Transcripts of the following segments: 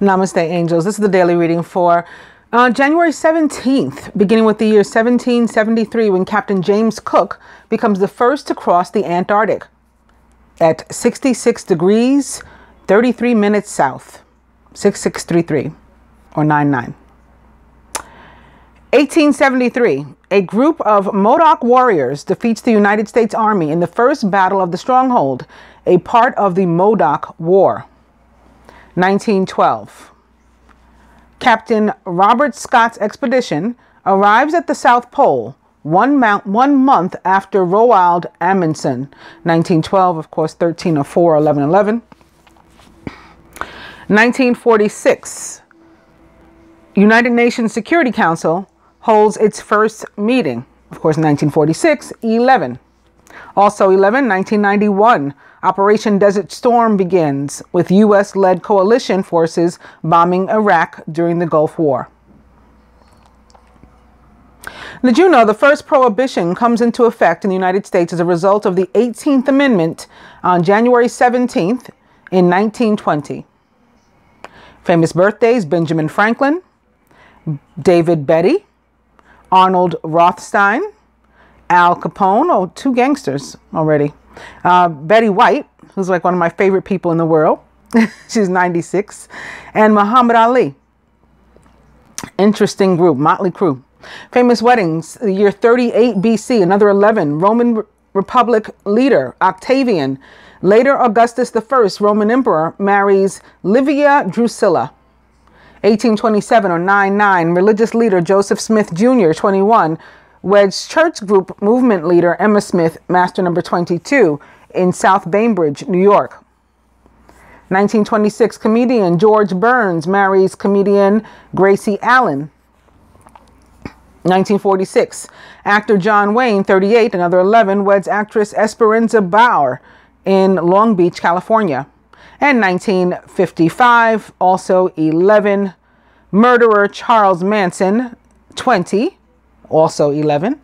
Namaste, angels. This is the daily reading for January 17th, beginning with the year 1773, when Captain James Cook becomes the first to cross the Antarctic at 66 degrees, 33 minutes south, 6633 or 99. 1873, a group of Modoc warriors defeats the United States Army in the first battle of the Stronghold, a part of the Modoc War. 1912. Captain Robert Scott's expedition arrives at the South Pole 1 month after Roald Amundsen. 1912, of course, 1304, 1111. 1946. United Nations Security Council holds its first meeting. Of course, 1946, 11. Also 11, 1991. Operation Desert Storm begins with U.S.-led coalition forces bombing Iraq during the Gulf War. Did you know the first prohibition comes into effect in the United States as a result of the 18th Amendment on January 17th in 1920? Famous birthdays: Benjamin Franklin, David Beatty, Arnold Rothstein, Al Capone, oh, two gangsters already. Betty White, who's like one of my favorite people in the world. She's 96. And Muhammad Ali. Interesting group, Motley Crue. Famous weddings, the year 38 BC, another 11. Roman Republic leader, Octavian. Later, Augustus I, Roman emperor, marries Livia Drusilla. 1827 or 99, religious leader Joseph Smith Jr., 21. Weds church group movement leader Emma Smith, master number 22, in South Bainbridge, New York. 1926, comedian George Burns marries comedian Gracie Allen. 1946, actor John Wayne, 38, another 11, weds actress Esperanza Bauer in Long Beach, California. And 1955, also 11, murderer Charles Manson, 20, also 11,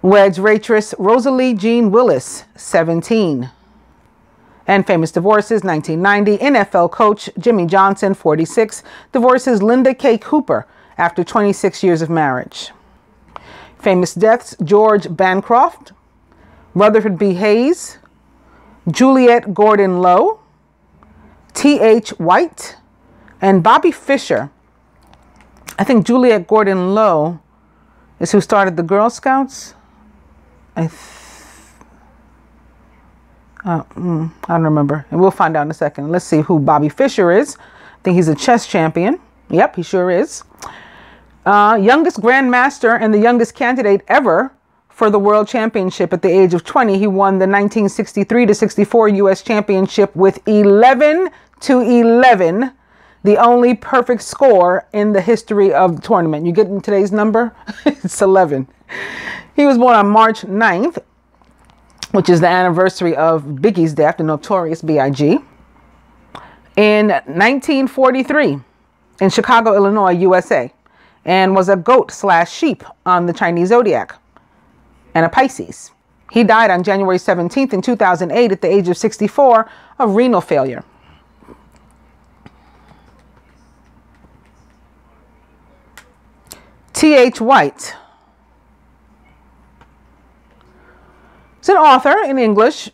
weds waitress Rosalie Jean Willis, 17. And famous divorces: 1990, NFL coach Jimmy Johnson, 46, divorces Linda K. Cooper after 26 years of marriage. Famous deaths: George Bancroft, Rutherford B. Hayes, Juliette Gordon Lowe, T.H. White, and Bobby Fischer. I think Juliette Gordon Lowe is who started the Girl Scouts. I don't remember. And we'll find out in a second. Let's see who Bobby Fischer is. I think he's a chess champion. Yep, he sure is. Youngest grandmaster and the youngest candidate ever for the World Championship at the age of 20. He won the 1963-64 U.S. Championship with 11-11. The only perfect score in the history of the tournament. You get in today's number? It's 11. He was born on March 9th, which is the anniversary of Biggie's death, the notorious B.I.G. in 1943 in Chicago, Illinois, USA, and was a goat/sheep on the Chinese zodiac and a Pisces. He died on January 17th in 2008 at the age of 64 of renal failure. T.H. White is an author in English.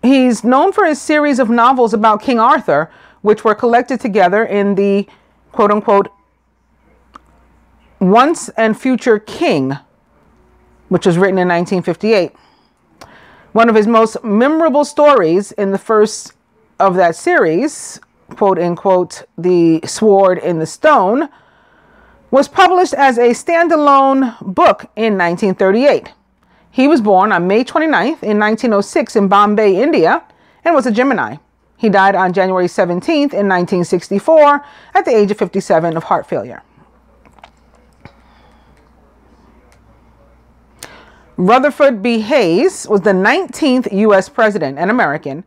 He's known for his series of novels about King Arthur, which were collected together in the quote-unquote Once and Future King, which was written in 1958. One of his most memorable stories in the first of that series, quote-unquote The Sword in the Stone, was published as a standalone book in 1938. He was born on May 29th in 1906 in Bombay, India, and was a Gemini. He died on January 17th in 1964 at the age of 57 of heart failure. Rutherford B. Hayes was the 19th U.S. president, an American.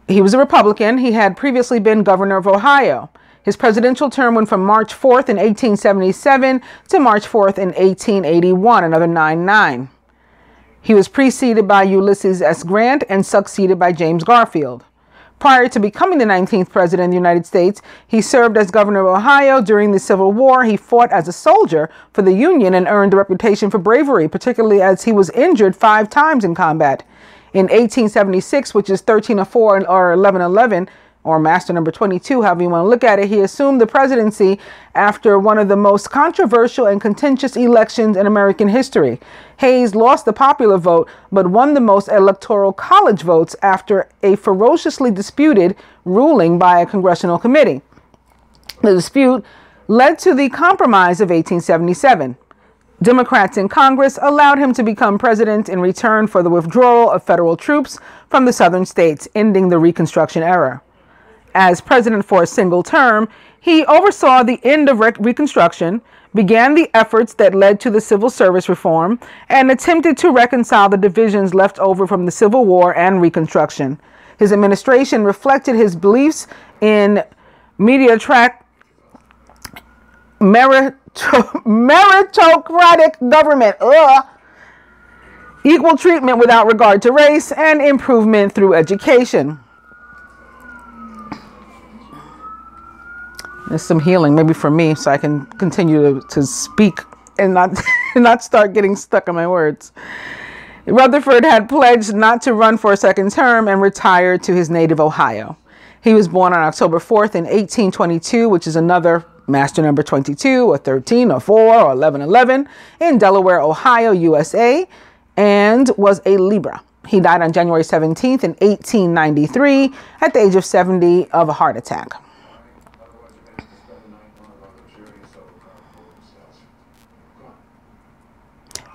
He was a Republican. He had previously been governor of Ohio. His presidential term went from March 4th in 1877 to March 4th in 1881, another 9-9. He was preceded by Ulysses S. Grant and succeeded by James Garfield. Prior to becoming the 19th president of the United States, he served as governor of Ohio during the Civil War. He fought as a soldier for the Union and earned a reputation for bravery, particularly as he was injured 5 times in combat. In 1876, which is 1304 or 1111, or master number 22, however you want to look at it, he assumed the presidency after one of the most controversial and contentious elections in American history. Hayes lost the popular vote, but won the most electoral college votes after a ferociously disputed ruling by a congressional committee. The dispute led to the Compromise of 1877. Democrats in Congress allowed him to become president in return for the withdrawal of federal troops from the southern states, ending the Reconstruction era. As president for a single term, he oversaw the end of Reconstruction, began the efforts that led to the civil service reform, and attempted to reconcile the divisions left over from the Civil War and Reconstruction. His administration reflected his beliefs in meritocratic government, equal treatment without regard to race, and improvement through education. There's some healing, maybe for me, so I can continue to speak and not start getting stuck on my words. Rutherford had pledged not to run for a second term and retired to his native Ohio. He was born on October 4th in 1822, which is another master number 22 or 13 or 4 or 1111 in Delaware, Ohio, USA, and was a Libra. He died on January 17th in 1893 at the age of 70 of a heart attack.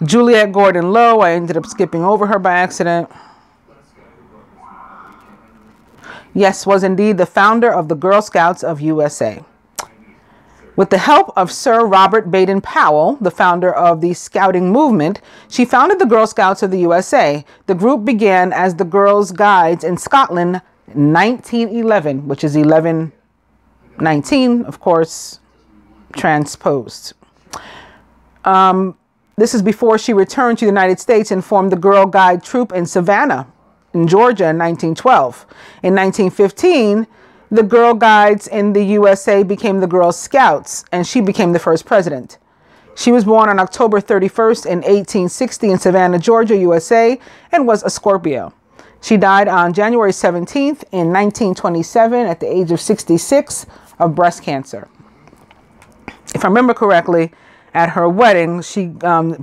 Juliette Gordon Low, I ended up skipping over her by accident. Yes, was indeed the founder of the Girl Scouts of USA. With the help of Sir Robert Baden-Powell, the founder of the Scouting movement, she founded the Girl Scouts of the USA. The group began as the Girls' Guides in Scotland in 1911, which is 1119, of course, transposed. This is before she returned to the United States and formed the Girl Guide Troop in Savannah, in Georgia in 1912. In 1915, the Girl Guides in the USA became the Girl Scouts, and she became the first president. She was born on October 31st in 1860 in Savannah, Georgia, USA, and was a Scorpio. She died on January 17th in 1927 at the age of 66 of breast cancer. If I remember correctly, at her wedding,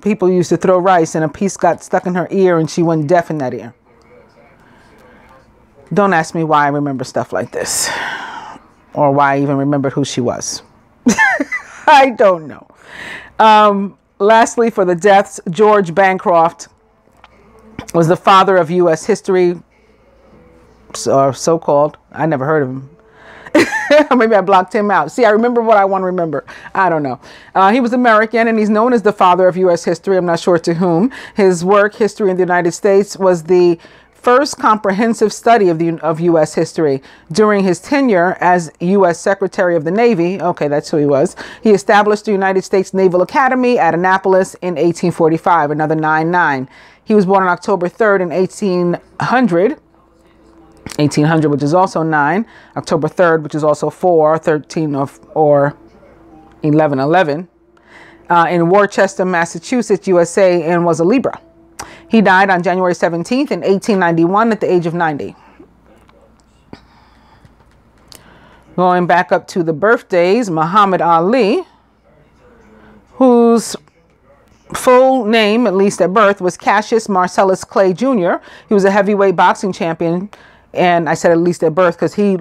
people used to throw rice and a piece got stuck in her ear and she went deaf in that ear. Don't ask me why I remember stuff like this or why I even remembered who she was. I don't know. Lastly, for the deaths, George Bancroft was the father of U.S. history, so-called. I never heard of him. Maybe I blocked him out. See, I remember what I want to remember. I don't know. He was American, and he's known as the father of U.S. history. I'm not sure to whom. His work, History in the United States, was the first comprehensive study of U.S. history. During his tenure as U.S. Secretary of the Navy, okay, that's who he was, he established the United States Naval Academy at Annapolis in 1845, another 9-9. He was born on October 3rd in 1800, which is also 9, October 3rd, which is also 4, 13, or 1111, in Worcester, Massachusetts, USA, and was a Libra. He died on January 17th in 1891 at the age of 90. Going back up to the birthdays, Muhammad Ali, whose full name, at least at birth, was Cassius Marcellus Clay Jr. He was a heavyweight boxing champion. And I said at least at birth because he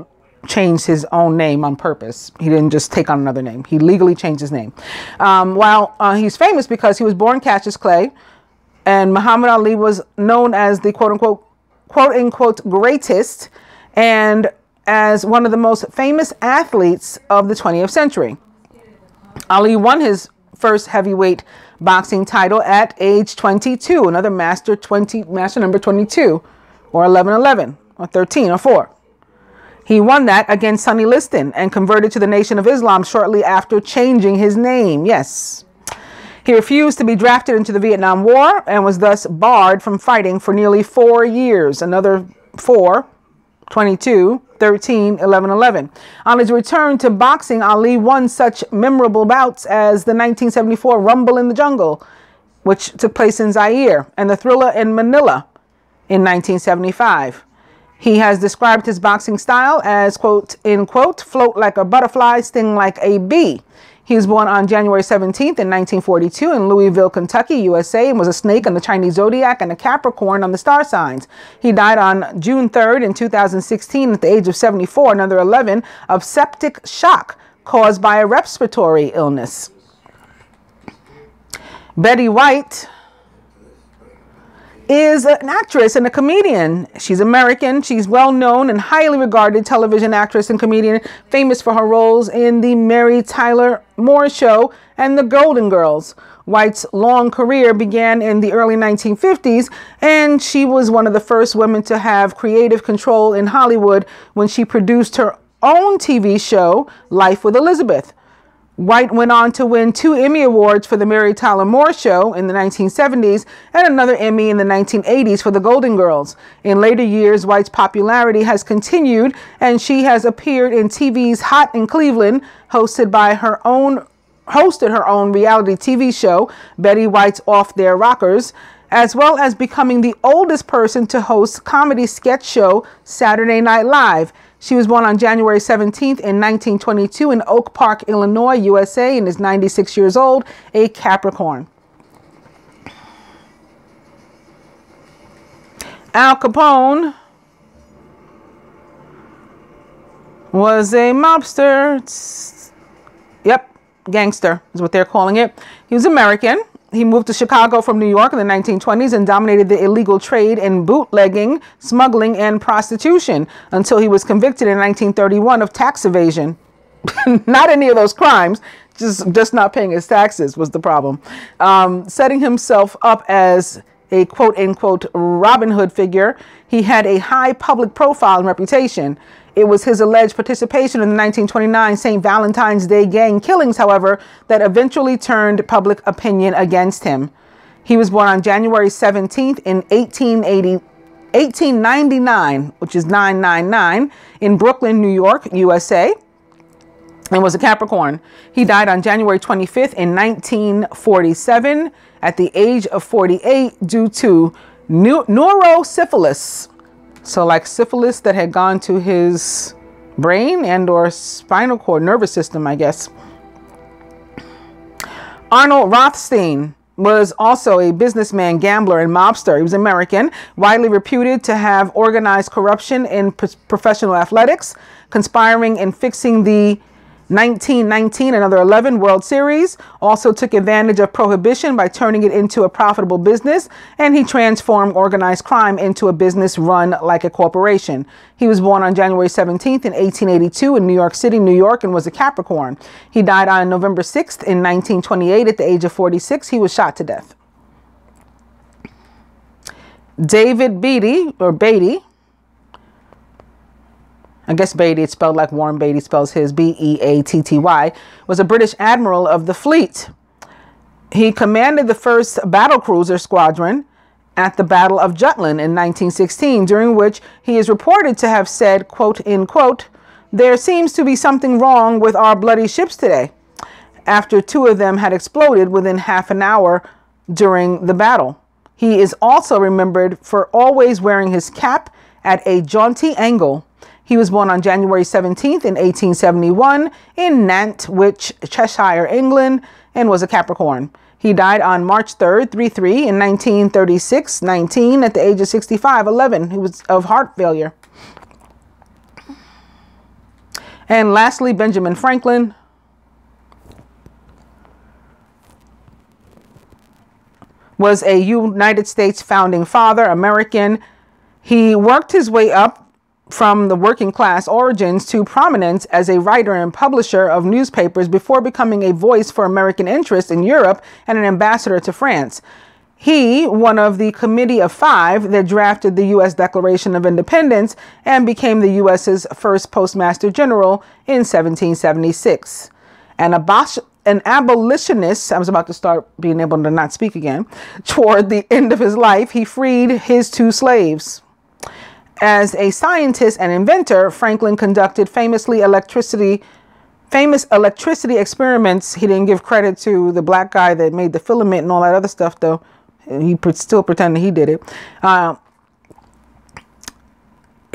changed his own name on purpose. He didn't just take on another name. He legally changed his name. He's famous because he was born Cassius Clay, and Muhammad Ali was known as the quote-unquote greatest and as one of the most famous athletes of the 20th century. Ali won his first heavyweight boxing title at age 22, another master number 22, or 1111. Or 13 or 4. He won that against Sonny Liston and converted to the Nation of Islam shortly after changing his name. Yes. He refused to be drafted into the Vietnam War and was thus barred from fighting for nearly 4 years. Another 4, 22, 13-11-11. On his return to boxing, Ali won such memorable bouts as the 1974 Rumble in the Jungle, which took place in Zaire, and the Thriller in Manila in 1975. He has described his boxing style as, quote, in quote, float like a butterfly, sting like a bee. He was born on January 17th in 1942 in Louisville, Kentucky, USA, and was a snake on the Chinese zodiac and a Capricorn on the star signs. He died on June 3rd in 2016 at the age of 74, another 11, of septic shock caused by a respiratory illness. Betty White is an actress and a comedian. She's American. She's well-known and highly regarded television actress and comedian, famous for her roles in The Mary Tyler Moore Show and The Golden Girls. White's long career began in the early 1950s, and she was one of the first women to have creative control in Hollywood when she produced her own TV show, Life with Elizabeth. White went on to win 2 Emmy Awards for The Mary Tyler Moore Show in the 1970s and another Emmy in the 1980s for The Golden Girls. In later years, White's popularity has continued, and she has appeared in TV's Hot in Cleveland, hosted her own reality TV show, Betty White's Off Their Rockers, as well as becoming the oldest person to host comedy sketch show Saturday Night Live. She was born on January 17th in 1922 in Oak Park, Illinois, USA, and is 96 years old, a Capricorn. Al Capone was a mobster. Yep, gangster is what they're calling it. He was American. He moved to Chicago from New York in the 1920s and dominated the illegal trade in bootlegging, smuggling, and prostitution until he was convicted in 1931 of tax evasion. Not any of those crimes, just not paying his taxes was the problem. Setting himself up as a quote-unquote Robin Hood figure, he had a high public profile and reputation. It was his alleged participation in the 1929 St. Valentine's Day gang killings, however, that eventually turned public opinion against him. He was born on January 17th in 1899, which is 999, in Brooklyn, New York, USA, and was a Capricorn. He died on January 25th in 1947 at the age of 48 due to neurosyphilis. So like syphilis that had gone to his brain and or spinal cord, nervous system, I guess. Arnold Rothstein was also a businessman, gambler, and mobster. He was American, widely reputed to have organized corruption in professional athletics, conspiring in fixing the 1919, another 11 World Series, also took advantage of prohibition by turning it into a profitable business, and he transformed organized crime into a business run like a corporation. He was born on January 17th in 1882 in New York City, New York, and was a Capricorn. He died on November 6th in 1928 at the age of 46. He was shot to death. David Beatty, or Beatty, I guess Beatty, it's spelled like Warren Beatty spells his, B-E-A-T-T-Y, was a British admiral of the fleet. He commanded the 1st Battle Cruiser Squadron at the Battle of Jutland in 1916, during which he is reported to have said, quote, in quote, "There seems to be something wrong with our bloody ships today," after 2 of them had exploded within half an hour during the battle. He is also remembered for always wearing his cap at a jaunty angle. He was born on January 17th in 1871 in Nantwich, Cheshire, England, and was a Capricorn. He died on March 3rd, 3-3 in 1936-19 at the age of 65-11. He was of heart failure. And lastly, Benjamin Franklin was a United States founding father, American. He worked his way up from the working class origins to prominence as a writer and publisher of newspapers before becoming a voice for American interests in Europe and an ambassador to France. He, one of the Committee of 5 that drafted the U.S. Declaration of Independence and became the U.S.'s first Postmaster General in 1776. An abolitionist, I was about to start being able to not speak again, toward the end of his life, he freed his 2 slaves. As a scientist and inventor, Franklin conducted famous electricity experiments. He didn't give credit to the black guy that made the filament and all that other stuff, though. He still pretended he did it.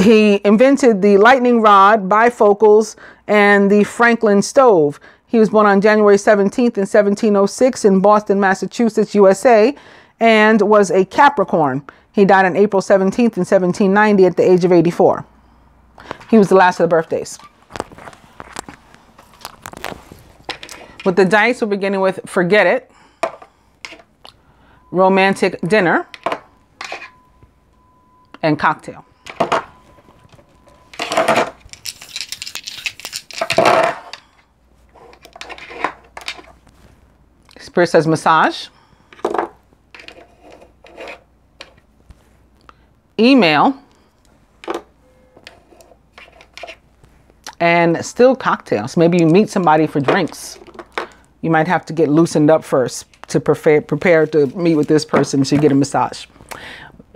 He invented the lightning rod, bifocals, and the Franklin stove. He was born on January 17th in 1706 in Boston, Massachusetts, USA, and was a Capricorn. He died on April 17th in 1790 at the age of 84. He was the last of the birthdays. With the dice, we're beginning with Forget It, Romantic Dinner, and Cocktail. Spirit says Massage, Email, and still Cocktails. Maybe you meet somebody for drinks. You might have to get loosened up first to prepare to meet with this person so you get a massage.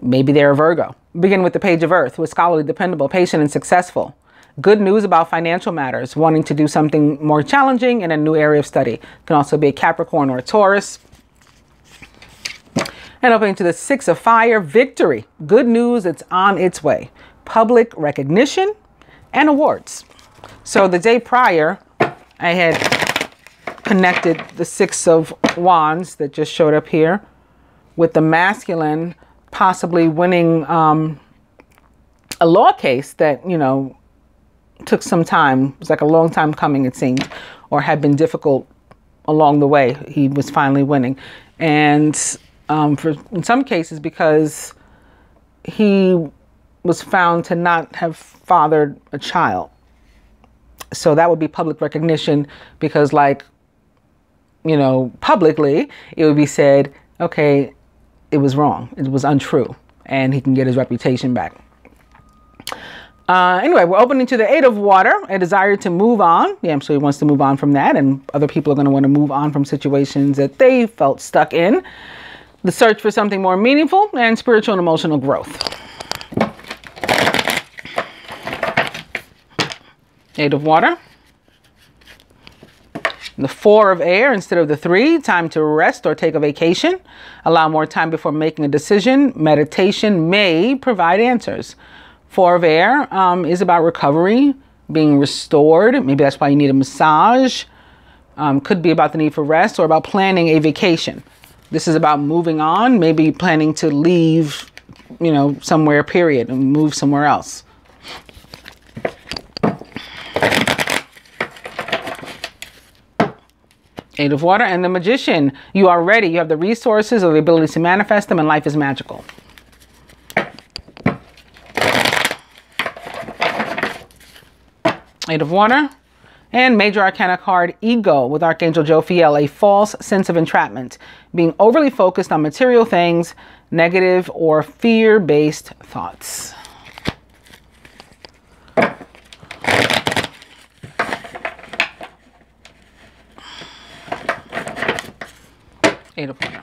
Maybe they're a Virgo. Begin with the Page of Earth, who is scholarly, dependable, patient, and successful. Good news about financial matters, wanting to do something more challenging in a new area of study. Can also be a Capricorn or a Taurus. And opening to the Six of Fire, Victory. Good news, it's on its way. Public recognition and awards. So the day prior, I had connected the Six of Wands that just showed up here with the masculine possibly winning a law case that, you know, took some time. It was like a long time coming, it seemed, or had been difficult along the way. He was finally winning. And in some cases, because he was found to not have fathered a child. So that would be public recognition because, like, you know, publicly, it would be said, okay, it was wrong. It was untrue. And he can get his reputation back. Anyway, we're opening to the Eight of Water, a desire to move on. Yeah, so he wants to move on from that. And other people are going to want to move on from situations that they felt stuck in. The search for something more meaningful and spiritual and emotional growth. Eight of Water. The Four of Air instead of the Three. Time to rest or take a vacation. Allow more time before making a decision. Meditation may provide answers. Four of Air is about recovery, being restored. Maybe that's why you need a massage. Could be about the need for rest or about planning a vacation. This is about moving on, maybe planning to leave, you know, somewhere, period, and move somewhere else. Eight of Water and the Magician. You are ready. You have the resources or the ability to manifest them, and life is magical. Eight of Water and Major Arcana card, Ego, with Archangel Jophiel, a false sense of entrapment, being overly focused on material things, negative or fear-based thoughts. Eight of Water.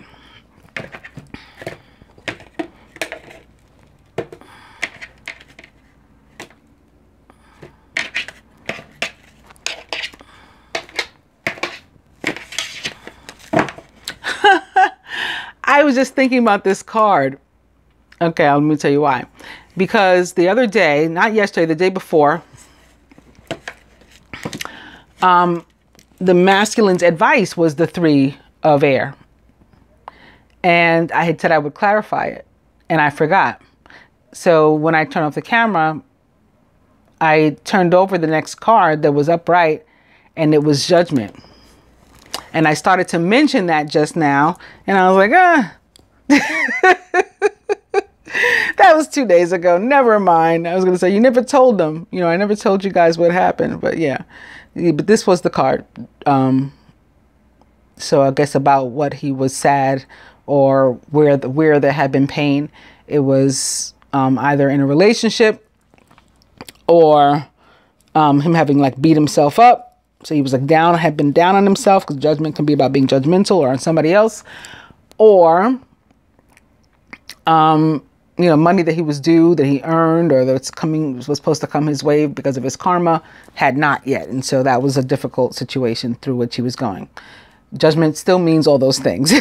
I was just thinking about this card. Okay, let me tell you why. Because the other day, not yesterday, the day before, the masculine's advice was the Three of Air. And I had said I would clarify it, and I forgot. So when I turned off the camera, I turned over the next card that was upright, and it was Judgment. And I started to mention that just now, and I was like, that was 2 days ago. Never mind. I was going to say, you never told them. You know, I never told you guys what happened, but yeah. But this was the card. So I guess about what he was sad or where there had been pain. It was either in a relationship or him having like beat himself up. So he was like had been down on himself, because judgment can be about being judgmental or on somebody else. Or money that he was due, that he earned, or that's was supposed to come his way because of his karma, had not yet. And so that was a difficult situation through which he was going. Judgment still means all those things.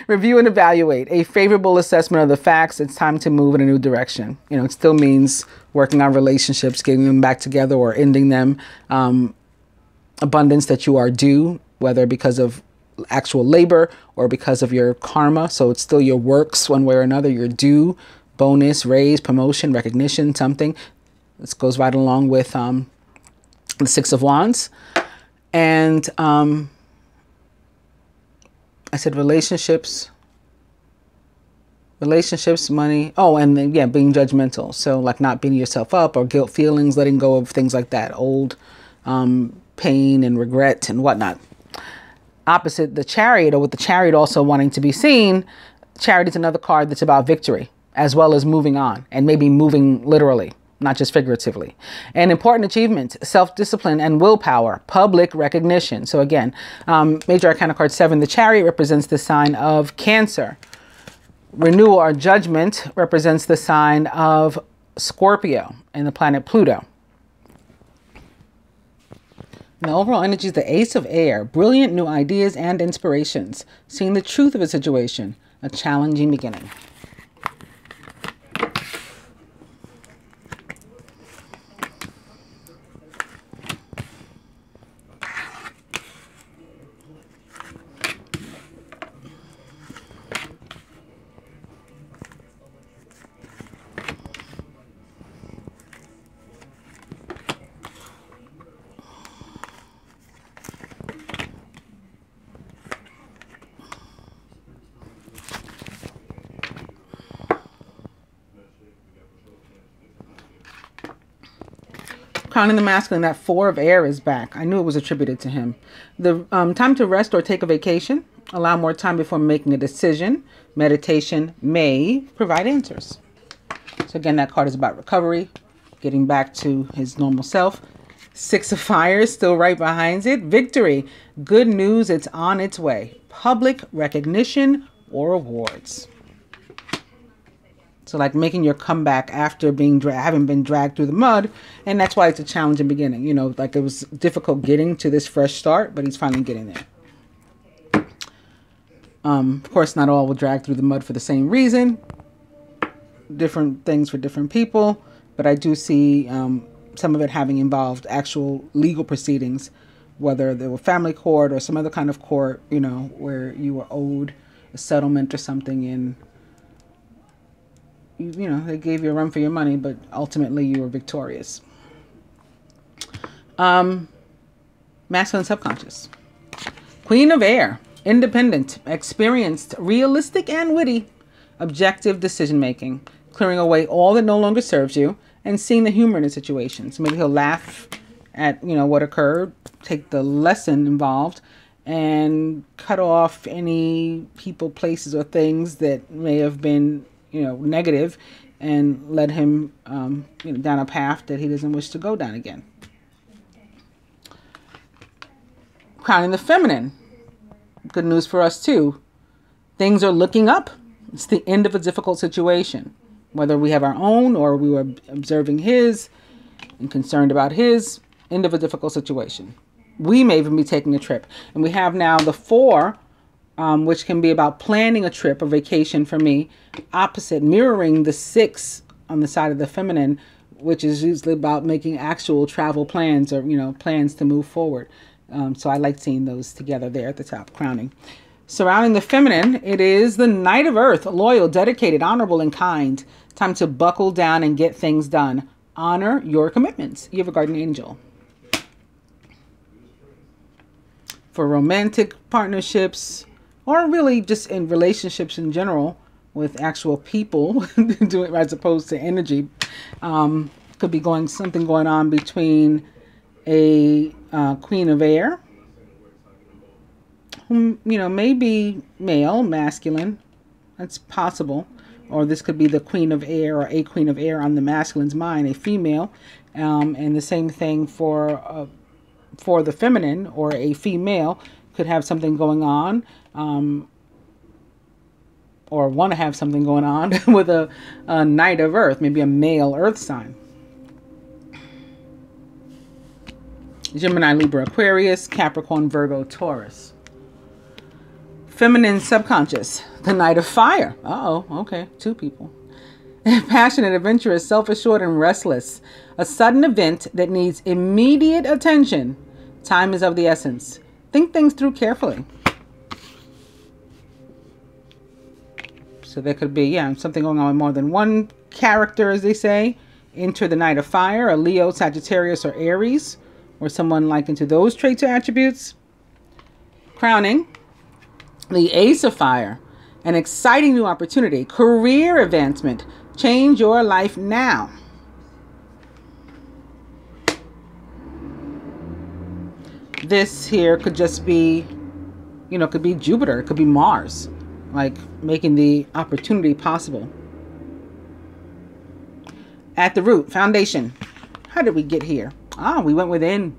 Review and evaluate. A favorable assessment of the facts. It's time to move in a new direction. It still means working on relationships, getting them back together or ending them. Abundance that you are due, whether because of actual labor or because of your karma. So it's still your works one way or another. You're due. Bonus, raise, promotion, recognition, something. This goes right along with the Six of Wands. And I said relationships, money. Oh, and then, yeah, being judgmental. So like not beating yourself up or guilt feelings, letting go of things like that. Old pain and regret and whatnot. Opposite the Chariot, or with the Chariot also wanting to be seen, Chariot is another card that's about victory, as well as moving on, and maybe moving literally, not just figuratively. An important achievement, self-discipline and willpower, public recognition. So again, Major Arcana card 7, the Chariot represents the sign of Cancer. Renewal or judgment represents the sign of Scorpio and the planet Pluto. The overall energy is the Ace of Air, brilliant new ideas and inspirations, seeing the truth of a situation, a challenging beginning. Crowning the masculine, that 4 of air is back. I knew it was attributed to him. The time to rest or take a vacation. Allow more time before making a decision. Meditation may provide answers. So again, that card is about recovery, getting back to his normal self. 6 of fire is still right behind it. Victory. Good news, it's on its way. Public recognition or awards. So like making your comeback after having been dragged through the mud. And that's why it's a challenging beginning. Like it was difficult getting to this fresh start, but he's finally getting there. Of course, not all will drag through the mud for the same reason. Different things for different people. But I do see some of it having involved actual legal proceedings, whether they were family court or some other kind of court, where you were owed a settlement or something in. They gave you a run for your money, but ultimately you were victorious. Masculine subconscious. Queen of Air. Independent, experienced, realistic and witty. Objective decision-making. Clearing away all that no longer serves you and seeing the humor in the situation. So maybe he'll laugh at, what occurred, take the lesson involved, and cut off any people, places, or things that may have been negative, and led him down a path that he doesn't wish to go down again. Crowning the feminine. Good news for us too. Things are looking up. It's the end of a difficult situation. Whether we have our own or we were observing his and concerned about his, end of a difficult situation. We may even be taking a trip. And we have now the 4, which can be about planning a trip or vacation for me, opposite, mirroring the 6 on the side of the feminine, which is usually about making actual travel plans or, plans to move forward. So I like seeing those together there at the top, crowning. Surrounding the feminine, it is the Knight of Earth, loyal, dedicated, honorable, and kind. Time to buckle down and get things done. Honor your commitments. You have a guardian angel. For romantic partnerships, or really just in relationships in general with actual people, do it as opposed to energy. Could be something going on between a Queen of Air, whom, maybe male, masculine. That's possible. Or this could be the Queen of Air or a Queen of Air on the masculine's mind, a female. And the same thing for the feminine or a female. Could have something going on. Could be going something going on between a Queen of Air, or a Queen of Air on the masculine's mind, a female. And the same thing for the feminine or a female. Could have something going on. Could be going something going on between a Queen of Air or a Queen of Air on the masculine's mind, a female. For the feminine or a female, could have something going on or want to have something going on with a Knight of Earth, maybe a male Earth sign. Gemini, Libra, Aquarius, Capricorn, Virgo, Taurus. Feminine subconscious, the Knight of Fire. Uh-oh, okay, 2 people. Passionate, adventurous, self-assured, and restless. A sudden event that needs immediate attention. Time is of the essence. Think things through carefully. So there could be, something going on with more than one character, as they say. Enter the Knight of Fire, a Leo, Sagittarius, or Aries, or someone like into those traits or attributes. Crowning, the Ace of Fire, an exciting new opportunity, career advancement. Change your life now. This here could just be, could be Jupiter, it could be Mars, like making the opportunity possible. At the root, foundation. How did we get here? We went within,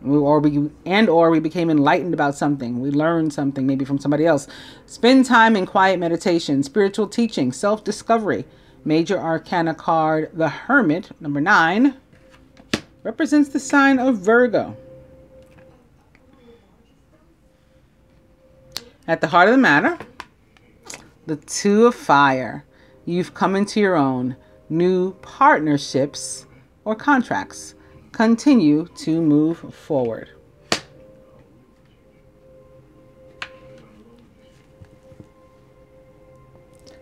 or we became enlightened about something. We learned something maybe from somebody else. Spend time in quiet meditation, spiritual teaching, self-discovery. Major Arcana card, the Hermit, number 9, represents the sign of Virgo. At the heart of the matter, the 2 of Fire. You've come into your own. New partnerships or contracts. Continue to move forward.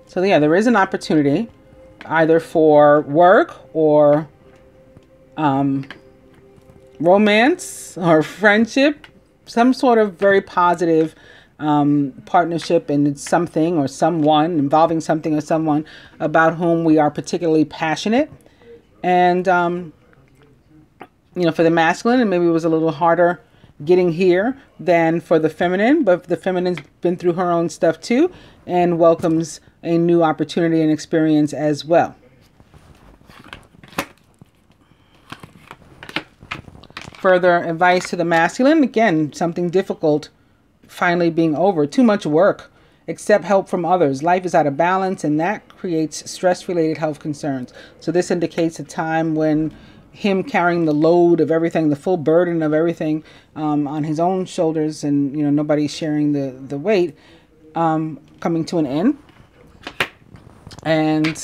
So yeah, there is an opportunity either for work or romance or friendship, some sort of very positive partnership in something or someone, involving something or someone about whom we are particularly passionate. And, for the masculine, and maybe it was a little harder getting here than for the feminine, but the feminine's been through her own stuff too and welcomes a new opportunity and experience as well. Further advice to the masculine, again, something difficult finally being over. Too much work. Accept help from others. Life is out of balance, and that creates stress-related health concerns. So this indicates a time when him carrying the load of everything, the full burden of everything on his own shoulders, and nobody sharing the weight, coming to an end. And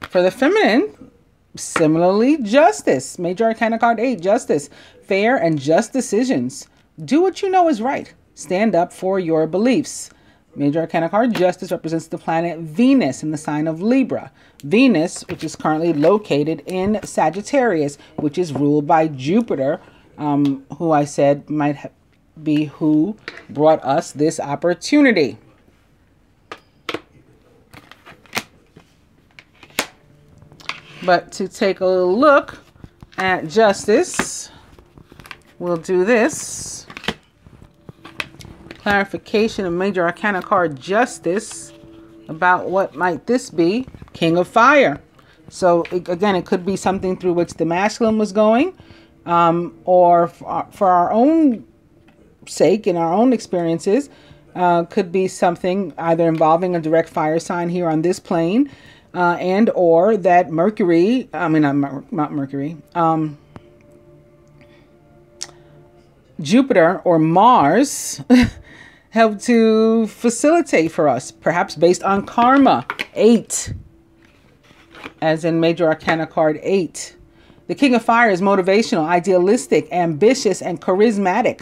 for the feminine, similarly, justice. Major Arcana card 8, justice. Fair and just decisions. Do what you know is right. Stand up for your beliefs. Major Arcana card Justice represents the planet Venus in the sign of Libra. Venus, which is currently located in Sagittarius, which is ruled by Jupiter, who I said might be who brought us this opportunity. But to take a look at Justice, we'll do this. Clarification of Major Arcana card Justice about what might this be. King of Fire. So again, it could be something through which the masculine was going, or for our own sake and our own experiences, could be something either involving a direct fire sign here on this plane, and or that Mercury, not Mercury, Jupiter or Mars help to facilitate for us, perhaps based on karma. 8, as in Major Arcana card 8. The King of Fire is motivational, idealistic, ambitious, and charismatic.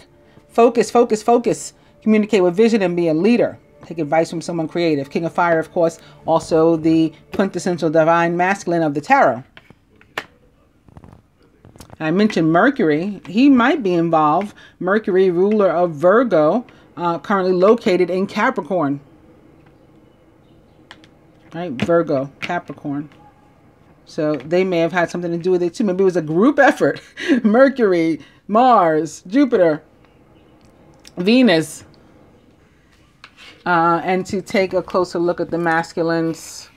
Focus, focus, focus. Communicate with vision and be a leader. Take advice from someone creative. King of Fire, of course, also the quintessential divine masculine of the tarot. I mentioned Mercury. He might be involved. Mercury, ruler of Virgo, currently located in Capricorn. Right, Virgo, Capricorn. So they may have had something to do with it too. Maybe it was a group effort. Mercury, Mars, Jupiter, Venus. And to take a closer look at the masculine's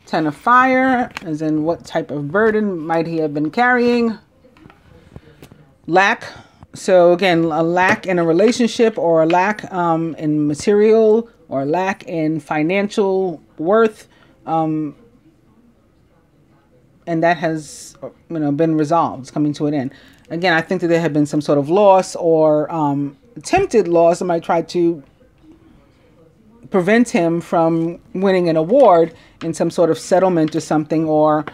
10 of Fire, as in what type of burden might he have been carrying. Lack. So again, a lack in a relationship, or a lack in material, or a lack in financial self-worth, and that has, been resolved. It's coming to an end. Again, I think that there had been some sort of loss or attempted loss. Somebody tried to prevent him from winning an award in some sort of settlement or something, or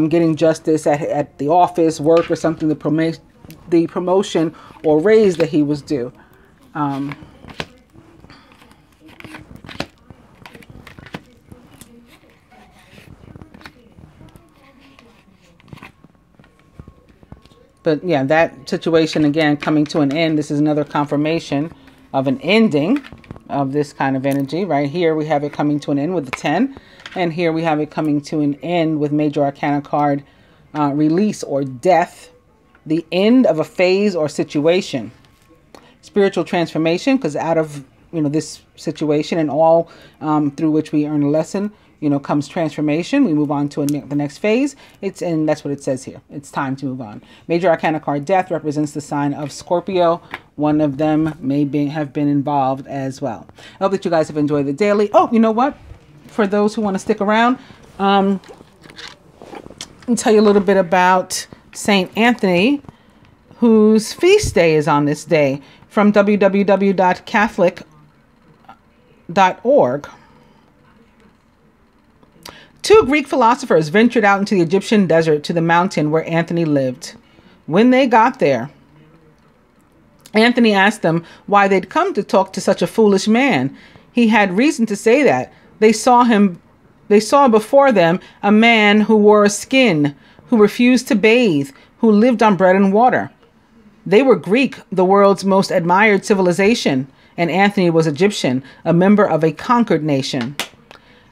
getting justice at the office, work, or something, the promotion or raise that he was due. But yeah, that situation, again, coming to an end. This is another confirmation of an ending of this kind of energy. Right here, we have it coming to an end with the 10. And here we have it coming to an end with Major Arcana card, release or death. The end of a phase or situation. Spiritual transformation, because out of, this situation and all through which we earn a lesson, comes transformation. We move on to the next phase. And that's what it says here. It's time to move on. Major Arcana card death represents the sign of Scorpio. One of them may have been involved as well. I hope that you guys have enjoyed the daily. Oh, you know what? For those who want to stick around, I'll tell you a little bit about Saint Anthony, whose feast day is on this day, from www.catholic.org. Two Greek philosophers ventured out into the Egyptian desert to the mountain where Anthony lived. When they got there, Anthony asked them why they'd come to talk to such a foolish man. He had reason to say that. They saw before them a man who wore a skin, who refused to bathe, who lived on bread and water. They were Greek, the world's most admired civilization, and Anthony was Egyptian, a member of a conquered nation.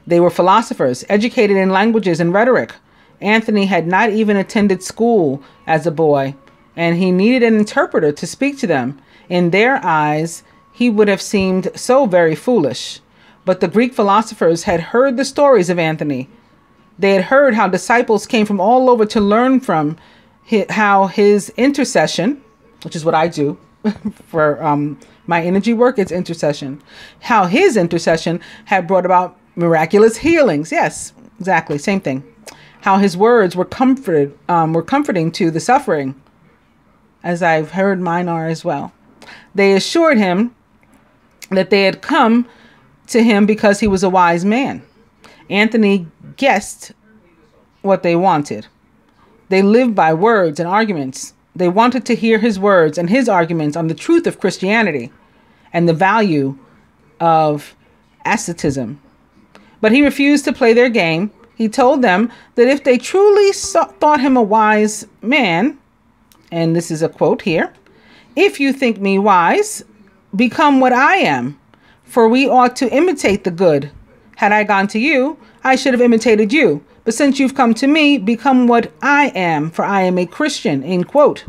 They were philosophers, educated in languages and rhetoric. Anthony had not even attended school as a boy, and he needed an interpreter to speak to them. In their eyes, he would have seemed so very foolish. But the Greek philosophers had heard the stories of Anthony. They had heard how disciples came from all over to learn from how his intercession, which is what I do for my energy work, it's intercession, how his intercession had brought about miraculous healings. Yes, exactly, same thing. How his words were comforting to the suffering, as I've heard mine are as well. They assured him that they had come to him because he was a wise man. Anthony guessed what they wanted. They lived by words and arguments. They wanted to hear his words and his arguments on the truth of Christianity and the value of asceticism. But he refused to play their game. He told them that if they truly thought him a wise man, and this is a quote here, "If you think me wise, become what I am. For we ought to imitate the good. Had I gone to you, I should have imitated you. But since you've come to me, become what I am, for I am a Christian," end quote.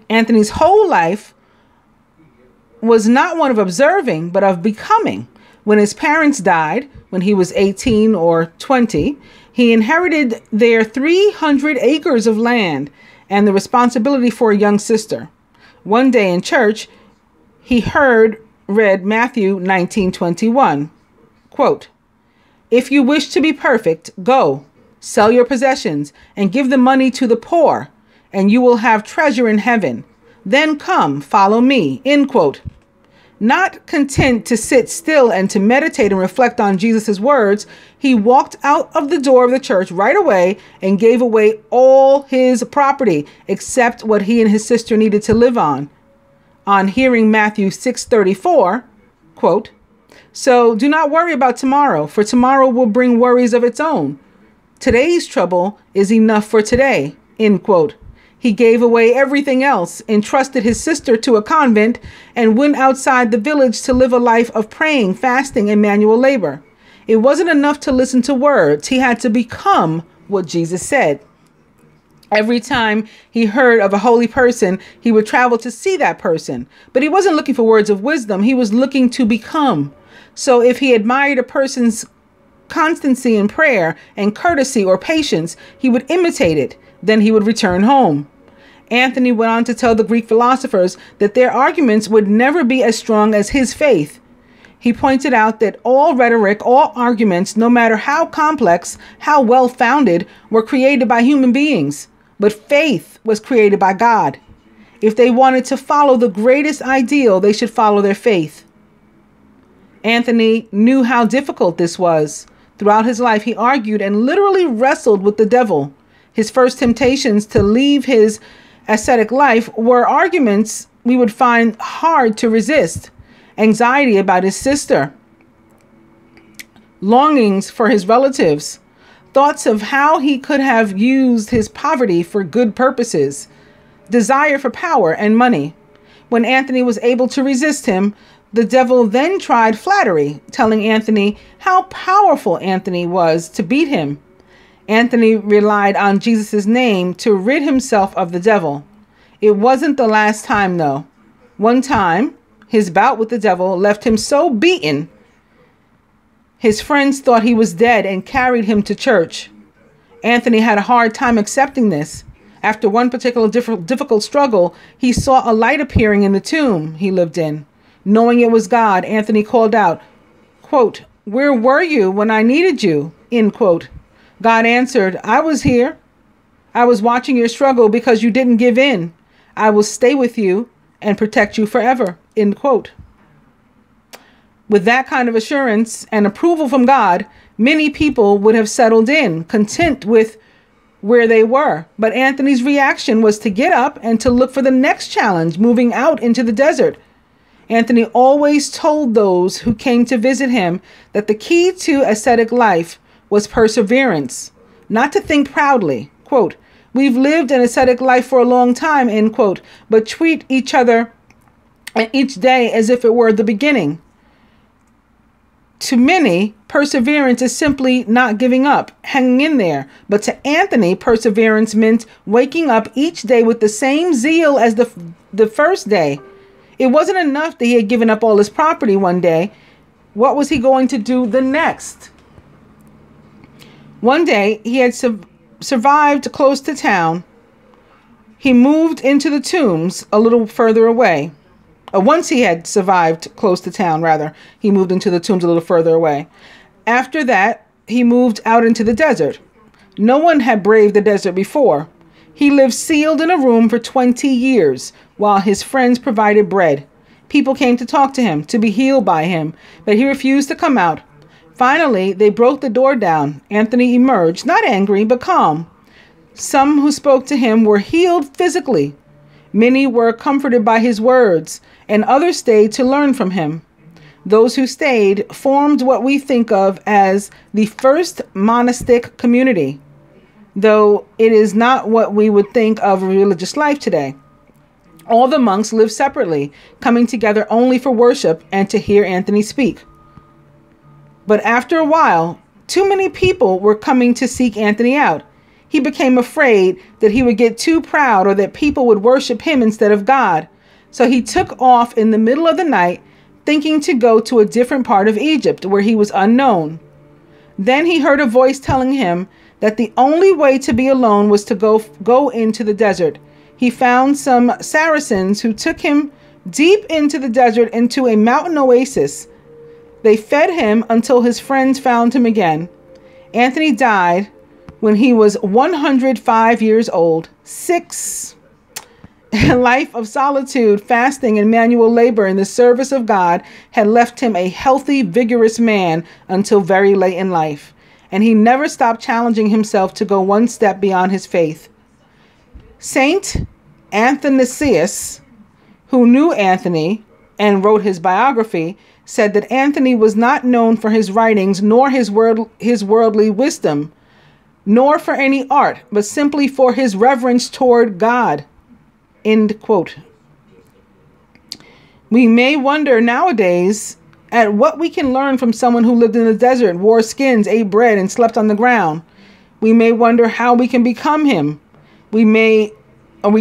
Anthony's whole life was not one of observing, but of becoming. When his parents died, when he was 18 or 20, he inherited their 300 acres of land and the responsibility for a young sister. One day in church, he read Matthew 19:21, quote, "If you wish to be perfect, go, sell your possessions and give the money to the poor, and you will have treasure in heaven. Then come, follow me," end quote. Not content to sit still and to meditate and reflect on Jesus' words, he walked out of the door of the church right away and gave away all his property except what he and his sister needed to live on. On hearing Matthew 6:34, quote, "So do not worry about tomorrow, for tomorrow will bring worries of its own. Today's trouble is enough for today," end quote. He gave away everything else, entrusted his sister to a convent, and went outside the village to live a life of praying, fasting, and manual labor. It wasn't enough to listen to words. He had to become what Jesus said. Every time he heard of a holy person, he would travel to see that person. But he wasn't looking for words of wisdom. He was looking to become. So if he admired a person's constancy in prayer and courtesy or patience, he would imitate it. Then he would return home. Anthony went on to tell the Greek philosophers that their arguments would never be as strong as his faith. He pointed out that all rhetoric, all arguments, no matter how complex, how well-founded, were created by human beings. But faith was created by God. If they wanted to follow the greatest ideal, they should follow their faith. Anthony knew how difficult this was. Throughout his life, he argued and literally wrestled with the devil. His first temptations to leave his ascetic life were arguments we would find hard to resist. Anxiety about his sister, longings for his relatives, thoughts of how he could have used his poverty for good purposes, desire for power and money. When Anthony was able to resist him, the devil then tried flattery, telling Anthony how powerful Anthony was to beat him. Anthony relied on Jesus' name to rid himself of the devil. It wasn't the last time, though. One time, his bout with the devil left him so beaten, his friends thought he was dead and carried him to church. Anthony had a hard time accepting this. After one particular difficult struggle, he saw a light appearing in the tomb he lived in. Knowing it was God, Anthony called out, quote, "Where were you when I needed you?" End quote. God answered, "I was here. I was watching your struggle because you didn't give in. I will stay with you and protect you forever." End quote. With that kind of assurance and approval from God, many people would have settled in, content with where they were. But Anthony's reaction was to get up and to look for the next challenge, moving out into the desert. Anthony always told those who came to visit him that the key to ascetic life was perseverance, not to think proudly. Quote, "We've lived an ascetic life for a long time," end quote, "but treat each other and each day as if it were the beginning." To many, perseverance is simply not giving up, hanging in there. But to Anthony, perseverance meant waking up each day with the same zeal as the first day. It wasn't enough that he had given up all his property one day. What was he going to do the next? One day, he had survived close to town. He moved into the tombs a little further away. Once he had survived close to town, he moved into the tombs a little further away. After that, he moved out into the desert. No one had braved the desert before. He lived sealed in a room for 20 years while his friends provided bread. People came to talk to him, to be healed by him, but he refused to come out. Finally, they broke the door down. Anthony emerged, not angry, but calm. Some who spoke to him were healed physically. Many were comforted by his words, and others stayed to learn from him. Those who stayed formed what we think of as the first monastic community, though it is not what we would think of a religious life today. All the monks lived separately, coming together only for worship and to hear Anthony speak. But after a while, too many people were coming to seek Anthony out. He became afraid that he would get too proud or that people would worship him instead of God. So he took off in the middle of the night, thinking to go to a different part of Egypt where he was unknown. Then he heard a voice telling him that the only way to be alone was to go into the desert. He found some Saracens who took him deep into the desert into a mountain oasis. They fed him until his friends found him again. Anthony died when he was 105 years old. A life of solitude, fasting, and manual labor in the service of God had left him a healthy, vigorous man until very late in life. And he never stopped challenging himself to go one step beyond his faith. Saint Athanasius, who knew Anthony and wrote his biography, said that Anthony was not known for his writings, nor his worldly wisdom, nor for any art, but simply for his reverence toward God. End quote. We may wonder nowadays at what we can learn from someone who lived in the desert, wore skins, ate bread, and slept on the ground. We may wonder how we can become him. We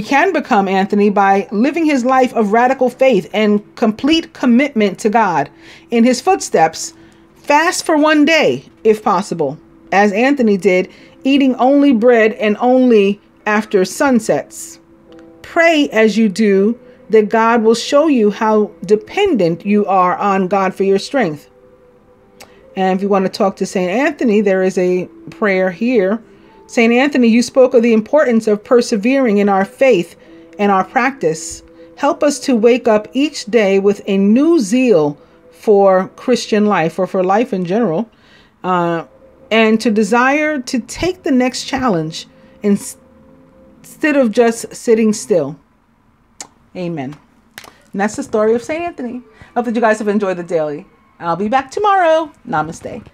can become Anthony by living his life of radical faith and complete commitment to God. In his footsteps, fast for one day, if possible, as Anthony did, eating only bread and only after sunsets. Pray as you do that God will show you how dependent you are on God for your strength. And if you want to talk to St. Anthony, there is a prayer here. St. Anthony, you spoke of the importance of persevering in our faith and our practice. Help us to wake up each day with a new zeal for Christian life, or for life in general, and to desire to take the next challenge instead of just sitting still. Amen. And that's the story of St. Anthony. I hope that you guys have enjoyed the daily. I'll be back tomorrow. Namaste.